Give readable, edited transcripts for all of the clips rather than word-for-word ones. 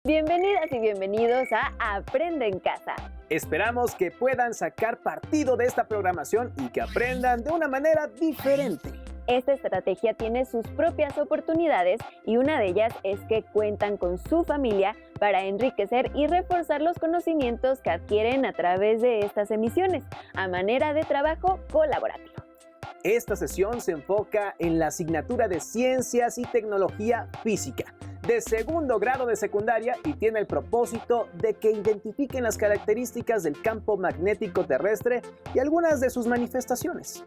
Bienvenidas y bienvenidos a Aprende en Casa. Esperamos que puedan sacar partido de esta programación y que aprendan de una manera diferente. Esta estrategia tiene sus propias oportunidades y una de ellas es que cuentan con su familia para enriquecer y reforzar los conocimientos que adquieren a través de estas emisiones, a manera de trabajo colaborativo. Esta sesión se enfoca en la asignatura de Ciencias y Tecnología Física, de segundo grado de secundaria, y tiene el propósito de que identifiquen las características del campo magnético terrestre y algunas de sus manifestaciones.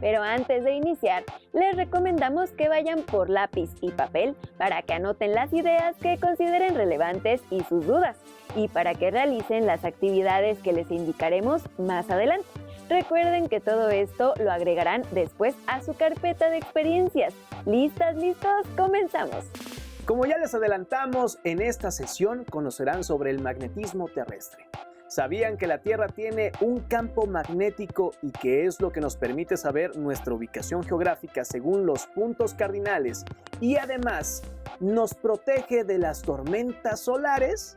Pero antes de iniciar, les recomendamos que vayan por lápiz y papel para que anoten las ideas que consideren relevantes y sus dudas, y para que realicen las actividades que les indicaremos más adelante. Recuerden que todo esto lo agregarán después a su carpeta de experiencias. ¿Listas, listos? ¡Comenzamos! Como ya les adelantamos, en esta sesión conocerán sobre el magnetismo terrestre. ¿Sabían que la Tierra tiene un campo magnético y que es lo que nos permite saber nuestra ubicación geográfica según los puntos cardinales y además nos protege de las tormentas solares?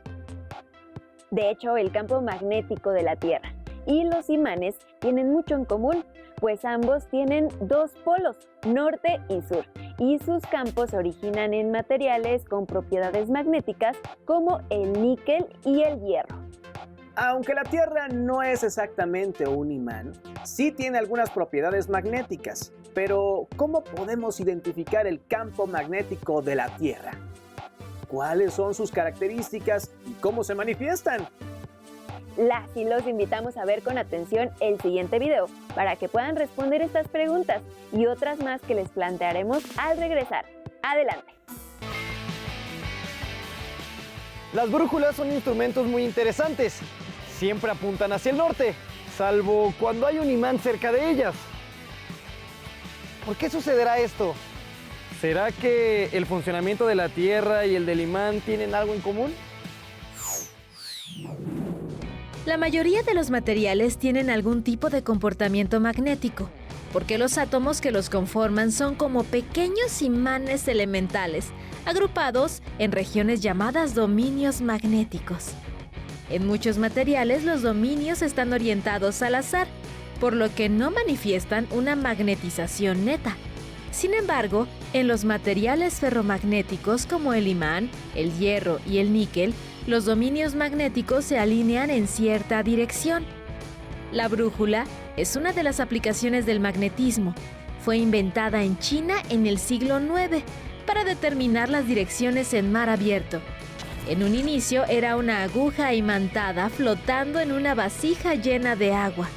De hecho, el campo magnético de la Tierra y los imanes tienen mucho en común, pues ambos tienen dos polos, norte y sur, y sus campos se originan en materiales con propiedades magnéticas como el níquel y el hierro. Aunque la Tierra no es exactamente un imán, sí tiene algunas propiedades magnéticas. Pero, ¿cómo podemos identificar el campo magnético de la Tierra? ¿Cuáles son sus características y cómo se manifiestan? Las y los invitamos a ver con atención el siguiente video para que puedan responder estas preguntas y otras más que les plantearemos al regresar. ¡Adelante! Las brújulas son instrumentos muy interesantes. Siempre apuntan hacia el norte, salvo cuando hay un imán cerca de ellas. ¿Por qué sucederá esto? ¿Será que el funcionamiento de la Tierra y el del imán tienen algo en común? La mayoría de los materiales tienen algún tipo de comportamiento magnético, porque los átomos que los conforman son como pequeños imanes elementales, agrupados en regiones llamadas dominios magnéticos. En muchos materiales los dominios están orientados al azar, por lo que no manifiestan una magnetización neta. Sin embargo, en los materiales ferromagnéticos como el imán, el hierro y el níquel, los dominios magnéticos se alinean en cierta dirección. La brújula es una de las aplicaciones del magnetismo. Fue inventada en China en el siglo IX para determinar las direcciones en mar abierto. En un inicio era una aguja imantada flotando en una vasija llena de agua.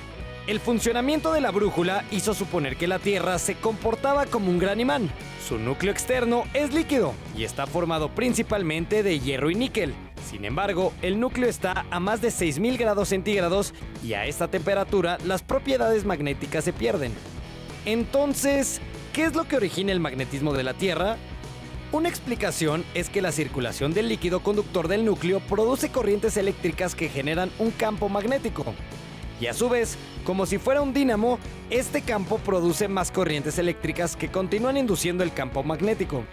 El funcionamiento de la brújula hizo suponer que la Tierra se comportaba como un gran imán. Su núcleo externo es líquido y está formado principalmente de hierro y níquel. Sin embargo, el núcleo está a más de 6000 grados centígrados y a esta temperatura las propiedades magnéticas se pierden. Entonces, ¿qué es lo que origina el magnetismo de la Tierra? Una explicación es que la circulación del líquido conductor del núcleo produce corrientes eléctricas que generan un campo magnético. Y a su vez, como si fuera un dínamo, este campo produce más corrientes eléctricas que continúan induciendo el campo magnético.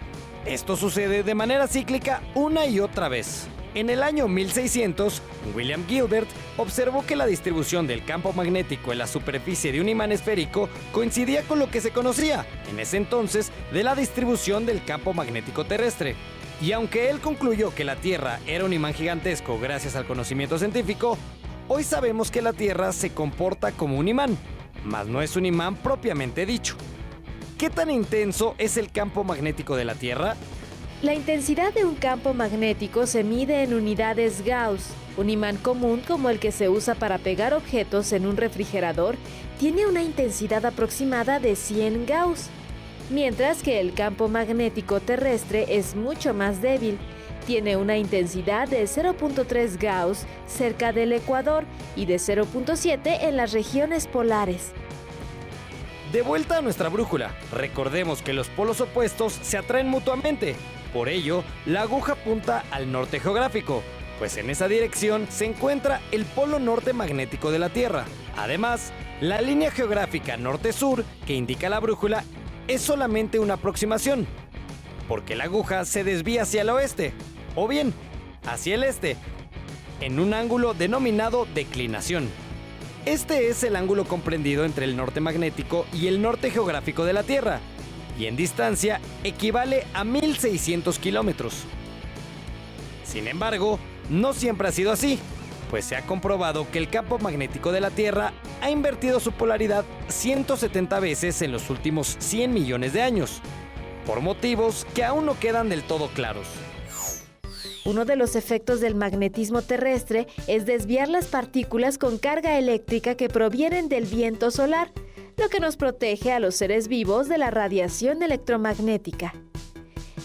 Esto sucede de manera cíclica una y otra vez. En el año 1600, William Gilbert observó que la distribución del campo magnético en la superficie de un imán esférico coincidía con lo que se conocía, en ese entonces, de la distribución del campo magnético terrestre. Y aunque él concluyó que la Tierra era un imán gigantesco gracias al conocimiento científico, hoy sabemos que la Tierra se comporta como un imán, mas no es un imán propiamente dicho. ¿Qué tan intenso es el campo magnético de la Tierra? La intensidad de un campo magnético se mide en unidades Gauss. Un imán común como el que se usa para pegar objetos en un refrigerador tiene una intensidad aproximada de 100 Gauss, mientras que el campo magnético terrestre es mucho más débil. Tiene una intensidad de 0.3 Gauss cerca del ecuador y de 0.7 en las regiones polares. De vuelta a nuestra brújula, recordemos que los polos opuestos se atraen mutuamente. Por ello, la aguja apunta al norte geográfico, pues en esa dirección se encuentra el polo norte magnético de la Tierra. Además, la línea geográfica norte-sur que indica la brújula es solamente una aproximación, porque la aguja se desvía hacia el oeste. O bien, hacia el este, en un ángulo denominado declinación. Este es el ángulo comprendido entre el norte magnético y el norte geográfico de la Tierra, y en distancia equivale a 1600 kilómetros. Sin embargo, no siempre ha sido así, pues se ha comprobado que el campo magnético de la Tierra ha invertido su polaridad 170 veces en los últimos 100 millones de años, por motivos que aún no quedan del todo claros. Uno de los efectos del magnetismo terrestre es desviar las partículas con carga eléctrica que provienen del viento solar, lo que nos protege a los seres vivos de la radiación electromagnética.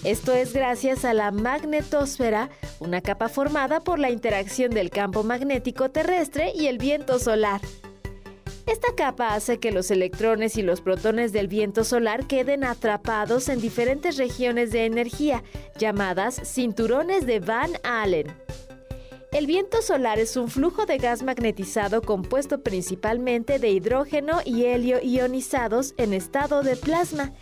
Esto es gracias a la magnetosfera, una capa formada por la interacción del campo magnético terrestre y el viento solar. Esta capa hace que los electrones y los protones del viento solar queden atrapados en diferentes regiones de energía, llamadas cinturones de Van Allen. El viento solar es un flujo de gas magnetizado compuesto principalmente de hidrógeno y helio ionizados en estado de plasma,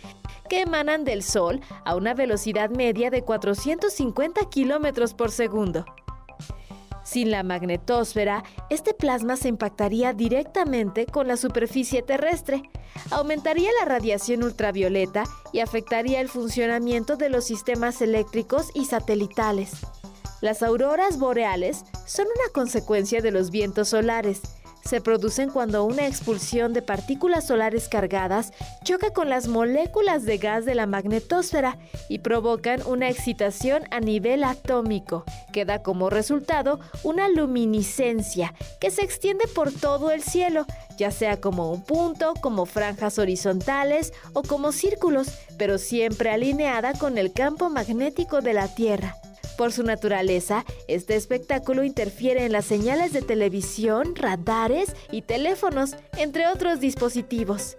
que emanan del Sol a una velocidad media de 450 kilómetros por segundo. Sin la magnetosfera, este plasma se impactaría directamente con la superficie terrestre, aumentaría la radiación ultravioleta y afectaría el funcionamiento de los sistemas eléctricos y satelitales. Las auroras boreales son una consecuencia de los vientos solares. Se producen cuando una expulsión de partículas solares cargadas choca con las moléculas de gas de la magnetosfera y provocan una excitación a nivel atómico, que da como resultado una luminiscencia que se extiende por todo el cielo, ya sea como un punto, como franjas horizontales o como círculos, pero siempre alineada con el campo magnético de la Tierra. Por su naturaleza, este espectáculo interfiere en las señales de televisión, radares y teléfonos, entre otros dispositivos.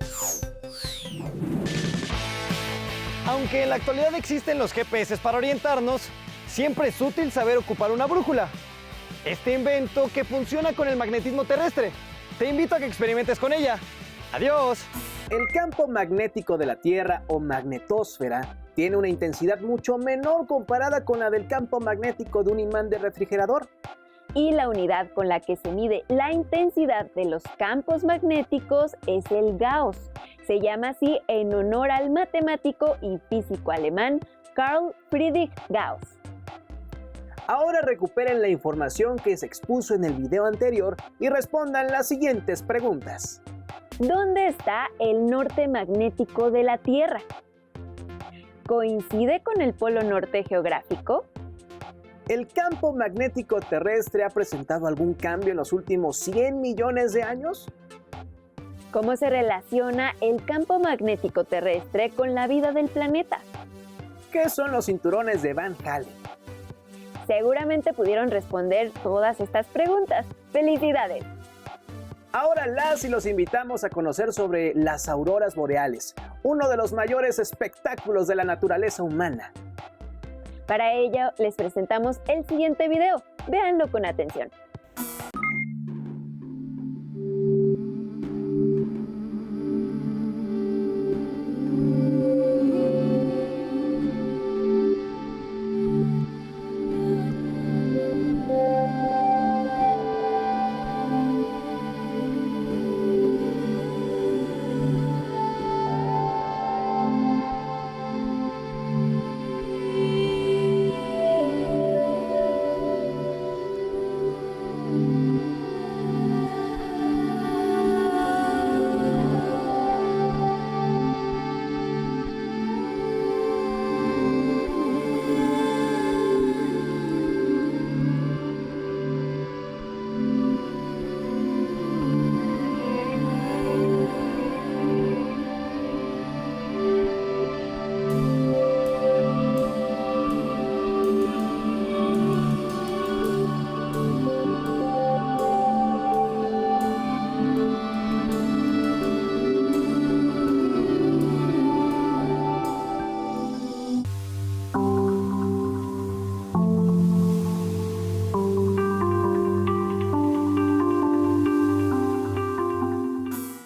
Aunque en la actualidad existen los GPS para orientarnos, siempre es útil saber ocupar una brújula. Este invento que funciona con el magnetismo terrestre. Te invito a que experimentes con ella. ¡Adiós! El campo magnético de la Tierra o magnetosfera tiene una intensidad mucho menor comparada con la del campo magnético de un imán de refrigerador. Y la unidad con la que se mide la intensidad de los campos magnéticos es el Gauss. Se llama así en honor al matemático y físico alemán Carl Friedrich Gauss. Ahora recuperen la información que se expuso en el video anterior y respondan las siguientes preguntas. ¿Dónde está el norte magnético de la Tierra? ¿Coincide con el polo norte geográfico? ¿El campo magnético terrestre ha presentado algún cambio en los últimos 100 millones de años? ¿Cómo se relaciona el campo magnético terrestre con la vida del planeta? ¿Qué son los cinturones de Van Allen? Seguramente pudieron responder todas estas preguntas. ¡Felicidades! Ahora las y los invitamos a conocer sobre las auroras boreales, uno de los mayores espectáculos de la naturaleza humana. Para ello, les presentamos el siguiente video. Véanlo con atención.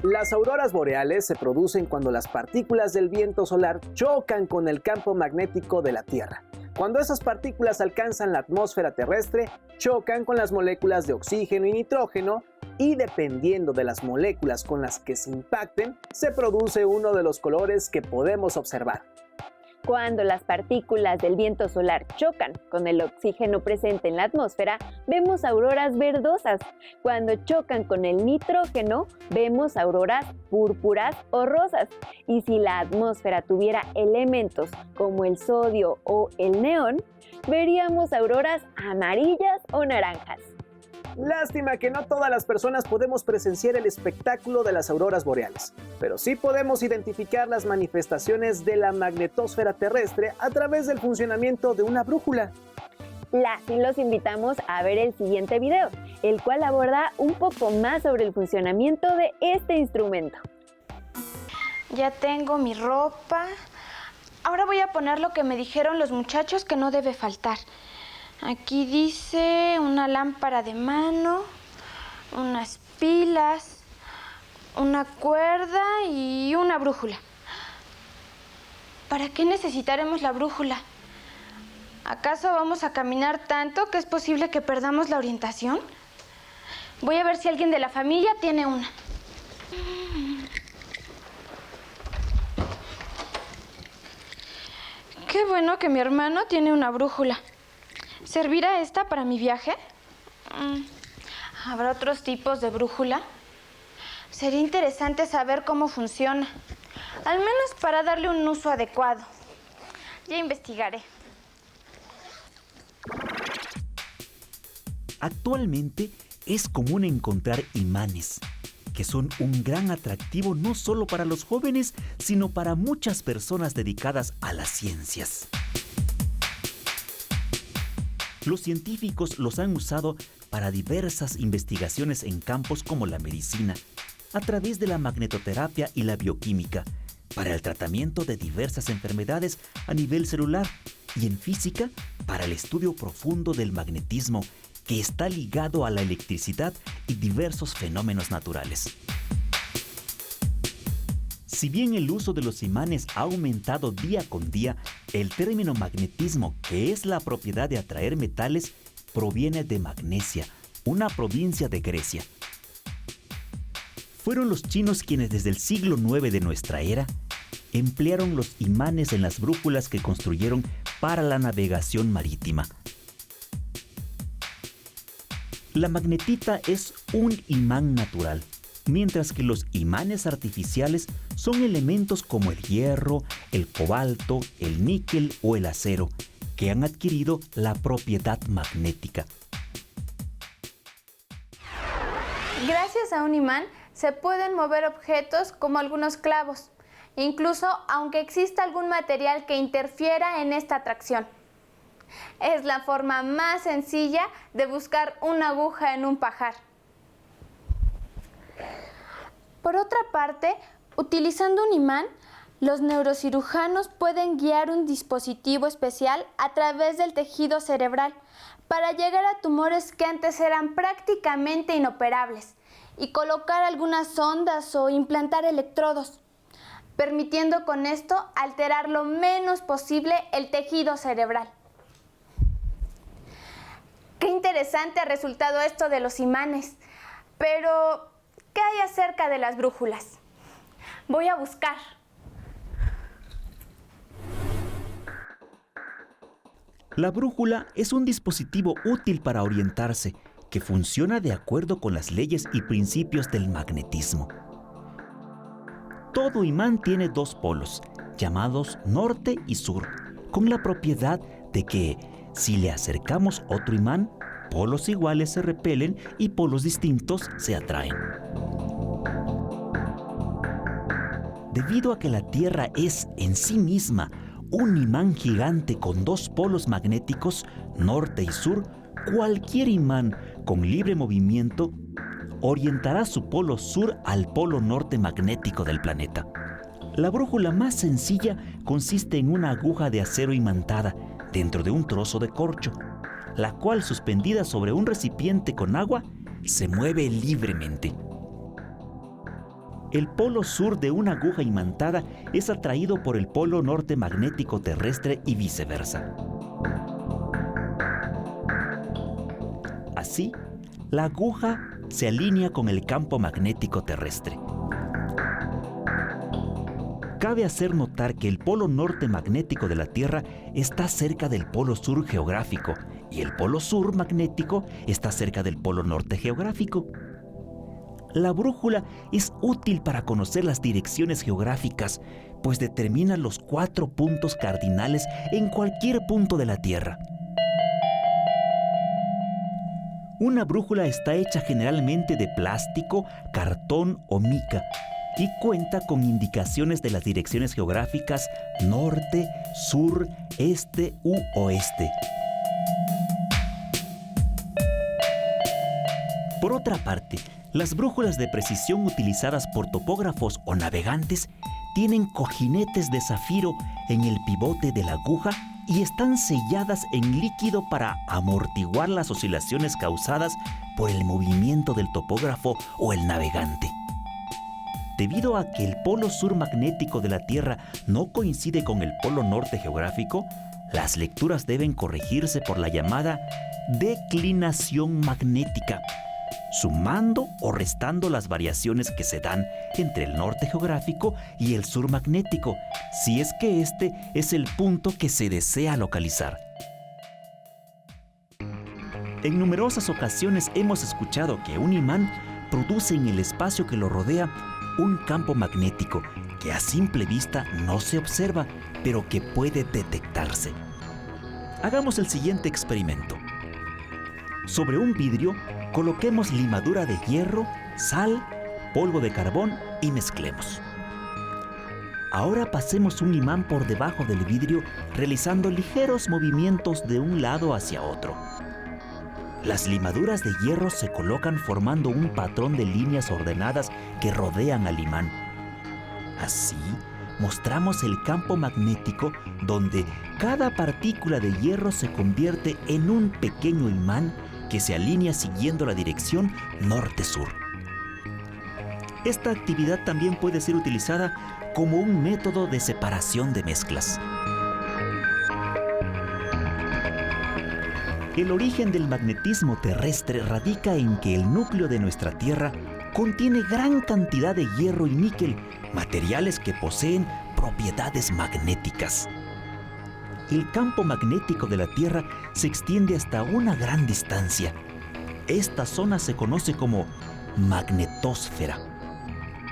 Las auroras boreales se producen cuando las partículas del viento solar chocan con el campo magnético de la Tierra, Cuando esas partículas alcanzan la atmósfera terrestre, chocan con las moléculas de oxígeno y nitrógeno y dependiendo de las moléculas con las que se impacten, se produce uno de los colores que podemos observar. Cuando las partículas del viento solar chocan con el oxígeno presente en la atmósfera, vemos auroras verdosas. Cuando chocan con el nitrógeno, vemos auroras púrpuras o rosas. Y si la atmósfera tuviera elementos como el sodio o el neón, veríamos auroras amarillas o naranjas. Lástima que no todas las personas podemos presenciar el espectáculo de las auroras boreales, pero sí podemos identificar las manifestaciones de la magnetosfera terrestre a través del funcionamiento de una brújula. Y los invitamos a ver el siguiente video, el cual aborda un poco más sobre el funcionamiento de este instrumento. Ya tengo mi ropa. Ahora voy a poner lo que me dijeron los muchachos que no debe faltar. Aquí dice una lámpara de mano, unas pilas, una cuerda y una brújula. ¿Para qué necesitaremos la brújula? ¿Acaso vamos a caminar tanto que es posible que perdamos la orientación? Voy a ver si alguien de la familia tiene una. Qué bueno que mi hermano tiene una brújula. ¿Servirá esta para mi viaje? ¿Habrá otros tipos de brújula? Sería interesante saber cómo funciona, al menos para darle un uso adecuado. Ya investigaré. Actualmente es común encontrar imanes, que son un gran atractivo no solo para los jóvenes, sino para muchas personas dedicadas a las ciencias. Los científicos los han usado para diversas investigaciones en campos como la medicina, a través de la magnetoterapia y la bioquímica, para el tratamiento de diversas enfermedades a nivel celular y en física para el estudio profundo del magnetismo que está ligado a la electricidad y diversos fenómenos naturales. Si bien el uso de los imanes ha aumentado día con día, el término magnetismo, que es la propiedad de atraer metales, proviene de Magnesia, una provincia de Grecia. Fueron los chinos quienes desde el siglo IX de nuestra era emplearon los imanes en las brújulas que construyeron para la navegación marítima. La magnetita es un imán natural, mientras que los imanes artificiales son elementos como el hierro, el cobalto, el níquel o el acero, que han adquirido la propiedad magnética. Gracias a un imán se pueden mover objetos como algunos clavos, incluso aunque exista algún material que interfiera en esta atracción. Es la forma más sencilla de buscar una aguja en un pajar. Por otra parte, utilizando un imán, los neurocirujanos pueden guiar un dispositivo especial a través del tejido cerebral para llegar a tumores que antes eran prácticamente inoperables y colocar algunas sondas o implantar electrodos, permitiendo con esto alterar lo menos posible el tejido cerebral. Qué interesante ha resultado esto de los imanes, pero ¿qué hay acerca de las brújulas? Voy a buscar. La brújula es un dispositivo útil para orientarse, que funciona de acuerdo con las leyes y principios del magnetismo. Todo imán tiene dos polos, llamados norte y sur, con la propiedad de que, si le acercamos otro imán, polos iguales se repelen y polos distintos se atraen. Debido a que la Tierra es en sí misma un imán gigante con dos polos magnéticos, norte y sur, cualquier imán con libre movimiento orientará su polo sur al polo norte magnético del planeta. La brújula más sencilla consiste en una aguja de acero imantada dentro de un trozo de corcho, la cual, suspendida sobre un recipiente con agua, se mueve libremente. El polo sur de una aguja imantada es atraído por el polo norte magnético terrestre y viceversa. Así, la aguja se alinea con el campo magnético terrestre. Cabe hacer notar que el polo norte magnético de la Tierra está cerca del polo sur geográfico y el polo sur magnético está cerca del polo norte geográfico. La brújula es útil para conocer las direcciones geográficas, pues determina los 4 puntos cardinales en cualquier punto de la Tierra. Una brújula está hecha generalmente de plástico, cartón o mica y cuenta con indicaciones de las direcciones geográficas norte, sur, este u oeste. Por otra parte, las brújulas de precisión utilizadas por topógrafos o navegantes tienen cojinetes de zafiro en el pivote de la aguja y están selladas en líquido para amortiguar las oscilaciones causadas por el movimiento del topógrafo o el navegante. Debido a que el polo sur magnético de la Tierra no coincide con el polo norte geográfico, las lecturas deben corregirse por la llamada declinación magnética, sumando o restando las variaciones que se dan entre el norte geográfico y el sur magnético, si es que este es el punto que se desea localizar. En numerosas ocasiones hemos escuchado que un imán produce en el espacio que lo rodea un campo magnético que a simple vista no se observa, pero que puede detectarse. Hagamos el siguiente experimento. Sobre un vidrio, coloquemos limadura de hierro, sal, polvo de carbón y mezclemos. Ahora pasemos un imán por debajo del vidrio, realizando ligeros movimientos de un lado hacia otro. Las limaduras de hierro se colocan formando un patrón de líneas ordenadas que rodean al imán. Así, mostramos el campo magnético donde cada partícula de hierro se convierte en un pequeño imán que se alinea siguiendo la dirección norte-sur. Esta actividad también puede ser utilizada como un método de separación de mezclas. El origen del magnetismo terrestre radica en que el núcleo de nuestra Tierra contiene gran cantidad de hierro y níquel, materiales que poseen propiedades magnéticas. El campo magnético de la Tierra se extiende hasta una gran distancia. Esta zona se conoce como magnetosfera.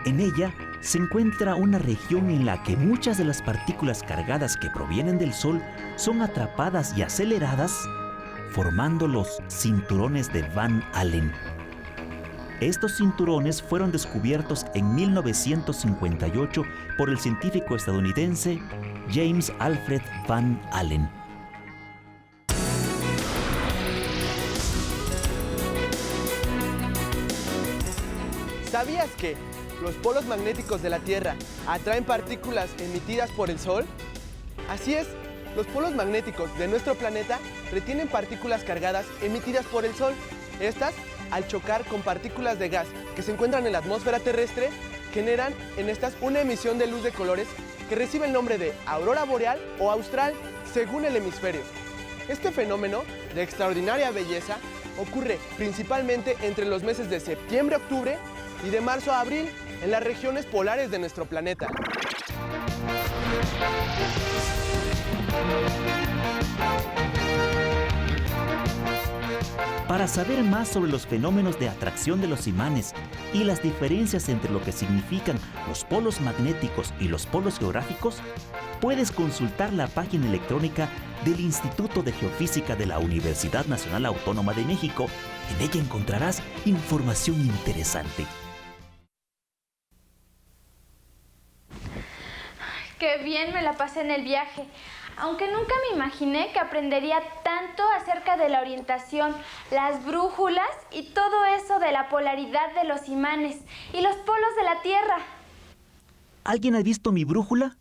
En ella se encuentra una región en la que muchas de las partículas cargadas que provienen del Sol son atrapadas y aceleradas, formando los cinturones de Van Allen. Estos cinturones fueron descubiertos en 1958 por el científico estadounidense James Alfred Van Allen. ¿Sabías que los polos magnéticos de la Tierra atraen partículas emitidas por el Sol? Así es, los polos magnéticos de nuestro planeta retienen partículas cargadas emitidas por el Sol. Estas, al chocar con partículas de gas que se encuentran en la atmósfera terrestre, generan en estas una emisión de luz de colores que recibe el nombre de aurora boreal o austral, según el hemisferio. Este fenómeno, de extraordinaria belleza, ocurre principalmente entre los meses de septiembre a octubre y de marzo a abril en las regiones polares de nuestro planeta. Para saber más sobre los fenómenos de atracción de los imanes y las diferencias entre lo que significan los polos magnéticos y los polos geográficos, puedes consultar la página electrónica del Instituto de Geofísica de la Universidad Nacional Autónoma de México. En ella encontrarás información interesante. Qué bien me la pasé en el viaje, aunque nunca me imaginé que aprendería tanto acerca de la orientación, las brújulas y todo eso de la polaridad de los imanes y los polos de la Tierra. ¿Alguien ha visto mi brújula?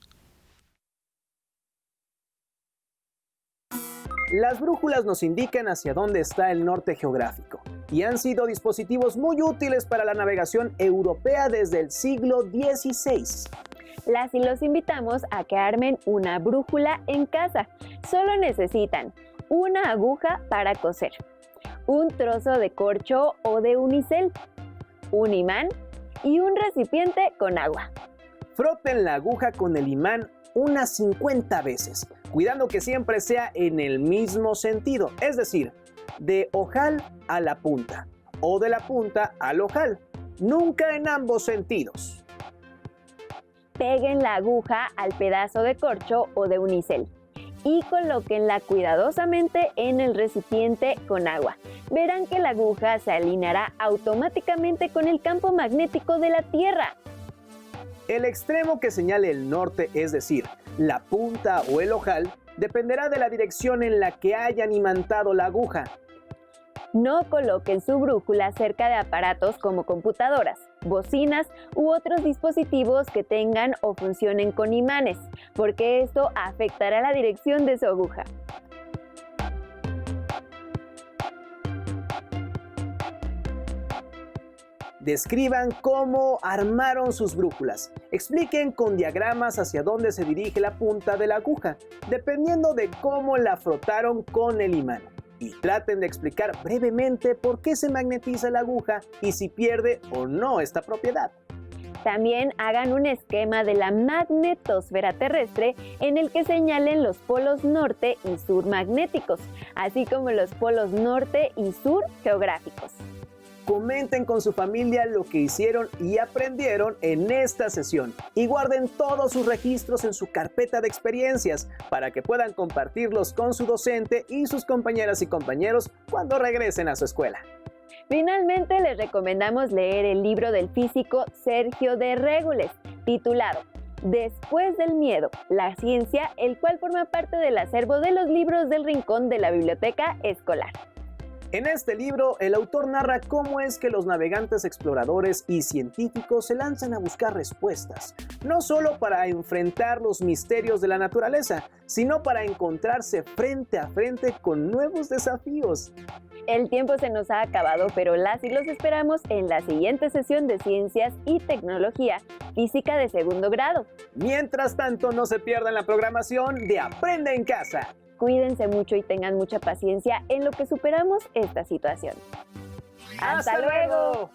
Las brújulas nos indican hacia dónde está el norte geográfico y han sido dispositivos muy útiles para la navegación europea desde el siglo XVI. Los invitamos a que armen una brújula en casa. Solo necesitan una aguja para coser, un trozo de corcho o de unicel, un imán y un recipiente con agua. Froten la aguja con el imán unas 50 veces, cuidando que siempre sea en el mismo sentido, es decir, de ojal a la punta o de la punta al ojal, nunca en ambos sentidos. Peguen la aguja al pedazo de corcho o de unicel y colóquenla cuidadosamente en el recipiente con agua. Verán que la aguja se alineará automáticamente con el campo magnético de la Tierra. El extremo que señale el norte, es decir, la punta o el ojal, dependerá de la dirección en la que hayan imantado la aguja. No coloquen su brújula cerca de aparatos como computadoras, bocinas u otros dispositivos que tengan o funcionen con imanes, porque esto afectará la dirección de su aguja. Describan cómo armaron sus brújulas. Expliquen con diagramas hacia dónde se dirige la punta de la aguja, dependiendo de cómo la frotaron con el imán. Y traten de explicar brevemente por qué se magnetiza la aguja y si pierde o no esta propiedad. También hagan un esquema de la magnetosfera terrestre en el que señalen los polos norte y sur magnéticos, así como los polos norte y sur geográficos. Comenten con su familia lo que hicieron y aprendieron en esta sesión y guarden todos sus registros en su carpeta de experiencias para que puedan compartirlos con su docente y sus compañeras y compañeros cuando regresen a su escuela. Finalmente, les recomendamos leer el libro del físico Sergio de Régules, titulado Después del miedo, la ciencia, el cual forma parte del acervo de los libros del rincón de la biblioteca escolar. En este libro, el autor narra cómo es que los navegantes exploradores y científicos se lanzan a buscar respuestas, no solo para enfrentar los misterios de la naturaleza, sino para encontrarse frente a frente con nuevos desafíos. El tiempo se nos ha acabado, pero los esperamos en la siguiente sesión de Ciencias y Tecnología Física de segundo grado. Mientras tanto, no se pierdan la programación de Aprende en Casa. Cuídense mucho y tengan mucha paciencia en lo que superamos esta situación. ¡Hasta luego!